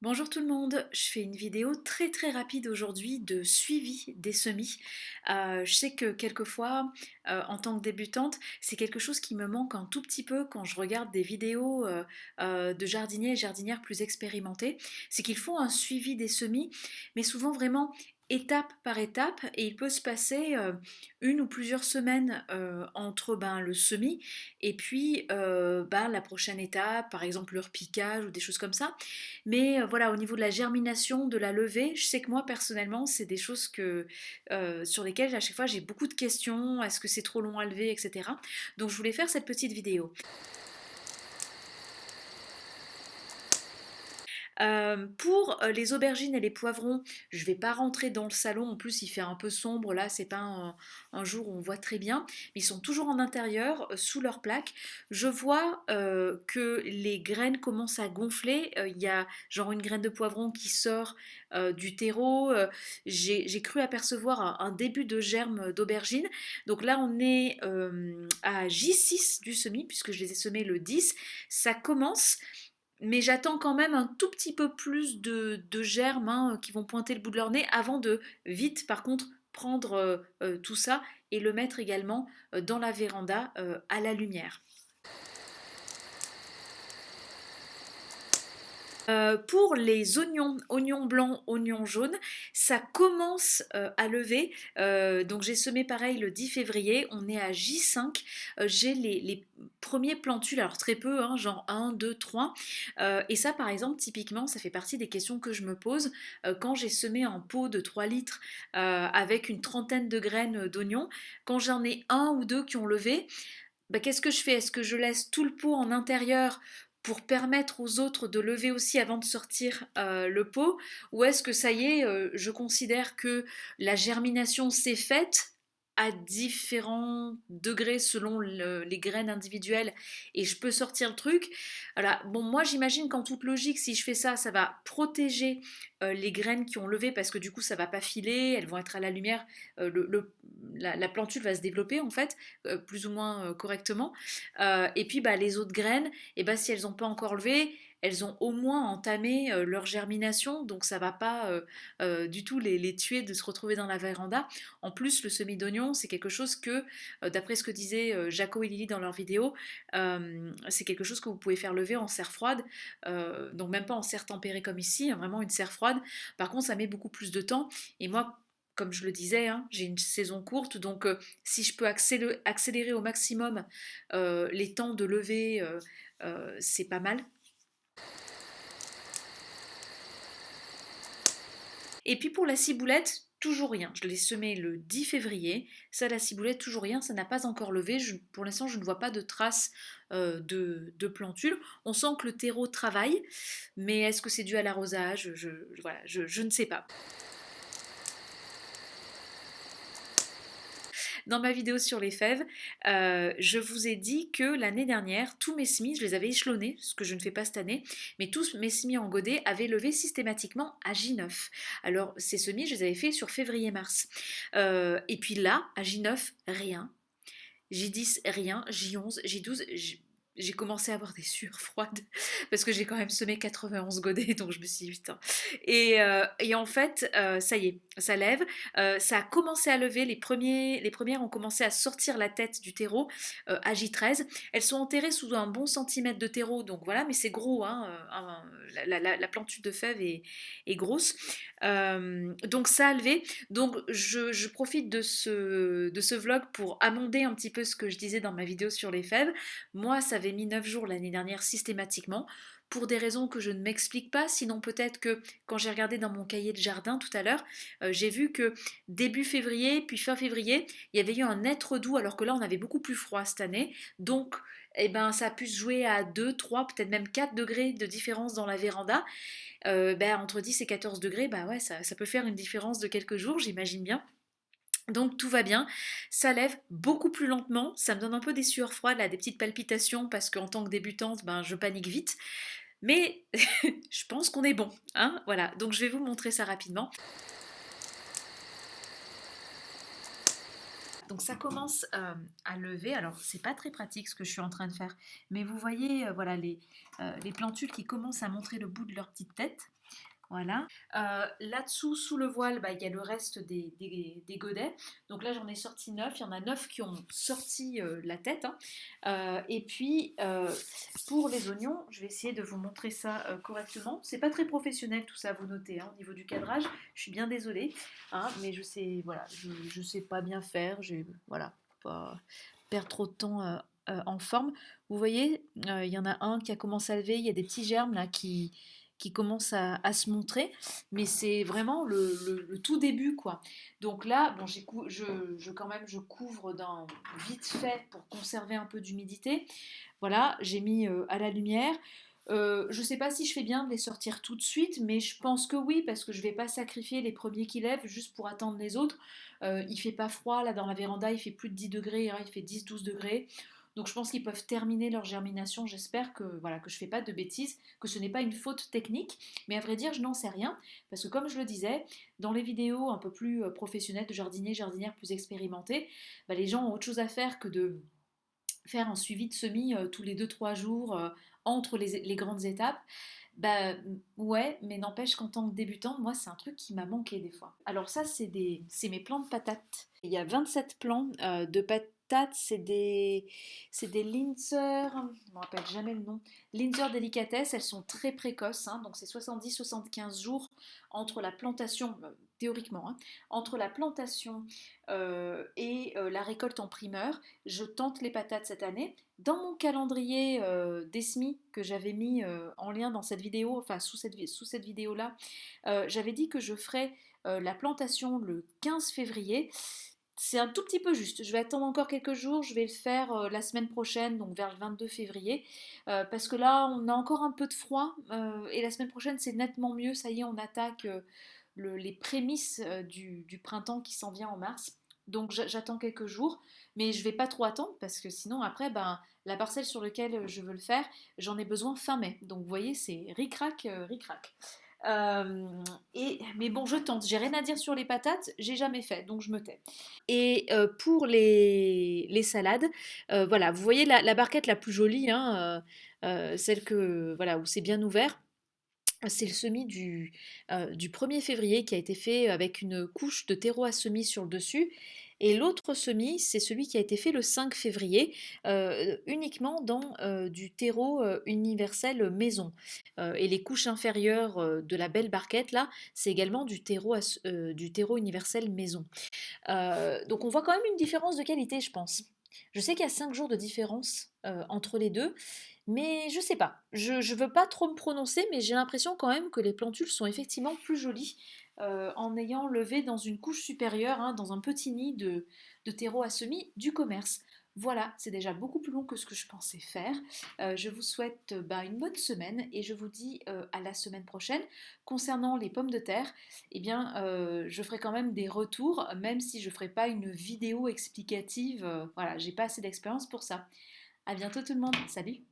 Bonjour tout le monde, je fais une vidéo très rapide aujourd'hui de suivi des semis. Je sais que quelquefois, en tant que débutante, c'est quelque chose qui me manque un tout petit peu quand je regarde des vidéos de jardiniers et jardinières plus expérimentés. C'est qu'ils font un suivi des semis, mais souvent vraiment étape par étape, et il peut se passer une ou plusieurs semaines entre le semis et puis la prochaine étape, par exemple le repiquage ou des choses comme ça. Mais voilà, au niveau de la germination, de la levée, je sais que moi personnellement, c'est des choses sur lesquelles à chaque fois j'ai beaucoup de questions. Est-ce que c'est trop long à lever, etc. Donc je voulais faire cette petite vidéo. Pour les aubergines et les poivrons, je ne vais pas rentrer dans le salon. En plus, il fait un peu sombre là, c'est pas un jour où on voit très bien. Mais ils sont toujours en intérieur, sous leur plaque. Je vois que les graines commencent à gonfler. Il y a genre une graine de poivron qui sort du terreau. J'ai cru apercevoir un début de germe d'aubergine. Donc là, on est à J6 du semis, puisque je les ai semés le 10. Ça commence. Mais j'attends quand même un tout petit peu plus de germes, qui vont pointer le bout de leur nez avant de vite, par contre, prendre tout ça et le mettre également dans la véranda à la lumière. Pour les oignons blancs, oignons jaunes, ça commence à lever. Donc j'ai semé pareil le 10 février, on est à J5. J'ai les premiers plantules, alors très peu, genre 1, 2, 3. Et ça par exemple, typiquement, ça fait partie des questions que je me pose quand j'ai semé un pot de 3 litres avec une trentaine de graines d'oignons. Quand j'en ai un ou deux qui ont levé, qu'est-ce que je fais? Est-ce que je laisse tout le pot en intérieur pour permettre aux autres de lever aussi avant de sortir le pot? Ou est-ce que ça y est, je considère que la germination s'est faite à différents degrés selon les graines individuelles et je peux sortir le truc? Voilà. Bon, moi j'imagine qu'en toute logique, si je fais ça, ça va protéger les graines qui ont levé parce que du coup ça va pas filer, elles vont être à la lumière, la plantule va se développer en fait plus ou moins correctement. Et puis les autres graines, si elles n'ont pas encore levé, elles ont au moins entamé leur germination, donc ça va pas du tout les tuer de se retrouver dans la véranda. En plus, le semis d'oignon, c'est quelque chose que, d'après ce que disaient Jaco et Lily dans leur vidéo, c'est quelque chose que vous pouvez faire lever en serre froide, donc même pas en serre tempérée comme ici, vraiment une serre froide. Par contre, ça met beaucoup plus de temps, et moi, comme je le disais, j'ai une saison courte, donc si je peux accélérer au maximum les temps de lever, c'est pas mal. Et puis pour la ciboulette, toujours rien. Je l'ai semé le 10 février. Ça, la ciboulette, toujours rien. Ça n'a pas encore levé. Pour l'instant, je ne vois pas de traces de plantules. On sent que le terreau travaille, mais est-ce que c'est dû à l'arrosage? Voilà, je ne sais pas. Dans ma vidéo sur les fèves, je vous ai dit que l'année dernière, tous mes semis, je les avais échelonnés, ce que je ne fais pas cette année, mais tous mes semis en godet avaient levé systématiquement à J9. Alors ces semis, je les avais faits sur février-mars. Et puis là, à J9, rien. J10, rien. J11, J12, j'ai commencé à avoir des sueurs froides parce que j'ai quand même semé 91 godets, donc je me suis dit putain. Et en fait, ça y est, ça lève. Ça a commencé à lever. Les premières ont commencé à sortir la tête du terreau à J13. Elles sont enterrées sous un bon centimètre de terreau, donc voilà, mais c'est gros. La plantule de fèves est grosse. Donc ça a levé. Donc je profite de ce vlog pour amender un petit peu ce que je disais dans ma vidéo sur les fèves. Moi, ça avait mis 9 jours l'année dernière systématiquement, pour des raisons que je ne m'explique pas, sinon peut-être que quand j'ai regardé dans mon cahier de jardin tout à l'heure, j'ai vu que début février, puis fin février, il y avait eu un net redoux, alors que là on avait beaucoup plus froid cette année. Donc ça a pu se jouer à 2, 3, peut-être même 4 degrés de différence dans la véranda. Entre 10 et 14 degrés, ouais, ça peut faire une différence de quelques jours, j'imagine bien. Donc tout va bien, ça lève beaucoup plus lentement, ça me donne un peu des sueurs froides, là, des petites palpitations parce qu'en tant que débutante, je panique vite. Mais je pense qu'on est bon, hein, voilà. Donc je vais vous montrer ça rapidement. Donc ça commence à lever. Alors c'est pas très pratique ce que je suis en train de faire, mais vous voyez, voilà les plantules qui commencent à montrer le bout de leur petite tête. Voilà. Là-dessous, sous le voile, bah, il y a le reste des godets. Donc là, j'en ai sorti 9. Il y en a 9 qui ont sorti la tête, hein. Et puis, pour les oignons, je vais essayer de vous montrer ça correctement. C'est pas très professionnel tout ça, vous notez, hein, au niveau du cadrage. Je suis bien désolée, hein, mais je sais, voilà, je sais pas bien faire. Voilà, pas perdre trop de temps en forme. Vous voyez, il y en a un qui a commencé à lever. Il y a des petits germes là qui commence à se montrer, mais c'est vraiment le tout début, quoi. Donc là, bon, quand même, je couvre d'un vite fait pour conserver un peu d'humidité. Voilà, j'ai mis à la lumière. Je sais pas si je fais bien de les sortir tout de suite, mais je pense que oui, parce que je vais pas sacrifier les premiers qui lèvent juste pour attendre les autres. Il fait pas froid, là dans la véranda, il fait plus de 10 degrés, hein, il fait 10-12 degrés. Donc je pense qu'ils peuvent terminer leur germination. J'espère que voilà que je fais pas de bêtises, que ce n'est pas une faute technique. Mais à vrai dire, je n'en sais rien parce que comme je le disais, dans les vidéos un peu plus professionnelles de jardiniers, jardinières plus expérimentés, bah, les gens ont autre chose à faire que de faire un suivi de semis tous les 2-3 jours entre les grandes étapes. Bah ouais, mais n'empêche qu'en tant que débutante, moi c'est un truc qui m'a manqué des fois. Alors ça c'est mes plants de patates. Il y a 27 plants de patates, c'est des Linzer, je me rappelle jamais le nom. Linzer délicatesse, elles sont très précoces, hein, donc c'est 70-75 jours entre la plantation, théoriquement, hein, entre la plantation et la récolte en primeur. Je tente les patates cette année. Dans mon calendrier des semis que j'avais mis en lien dans cette vidéo, enfin sous cette vidéo-là, j'avais dit que je ferais la plantation le 15 février. C'est un tout petit peu juste. Je vais attendre encore quelques jours. Je vais le faire la semaine prochaine, donc vers le 22 février. Parce que là, on a encore un peu de froid. Et la semaine prochaine, c'est nettement mieux. Ça y est, on attaque les prémices du printemps qui s'en vient en mars. Donc j'attends quelques jours, mais je vais pas trop attendre parce que sinon après, ben, la parcelle sur laquelle je veux le faire, j'en ai besoin fin mai. Donc vous voyez, c'est ric-rac, ric-rac. Mais bon, je tente. J'ai rien à dire sur les patates, j'ai jamais fait, donc je me tais. Et pour les salades, voilà, vous voyez la barquette la plus jolie, hein, celle que voilà où c'est bien ouvert. C'est le semis du 1er février qui a été fait avec une couche de terreau à semis sur le dessus. Et l'autre semis, c'est celui qui a été fait le 5 février, uniquement dans du terreau universel maison. Et les couches inférieures de la belle barquette, là, c'est également du terreau universel maison. Donc on voit quand même une différence de qualité, je pense. Je sais qu'il y a 5 jours de différence entre les deux, mais je sais pas. Je ne veux pas trop me prononcer, mais j'ai l'impression quand même que les plantules sont effectivement plus jolies en ayant levé dans une couche supérieure, hein, dans un petit nid de terreau à semis du commerce. Voilà, c'est déjà beaucoup plus long que ce que je pensais faire. Je vous souhaite bah, une bonne semaine et je vous dis à la semaine prochaine. Concernant les pommes de terre, eh bien, je ferai quand même des retours, même si je ne ferai pas une vidéo explicative. Voilà, j'ai pas assez d'expérience pour ça. À bientôt tout le monde, salut!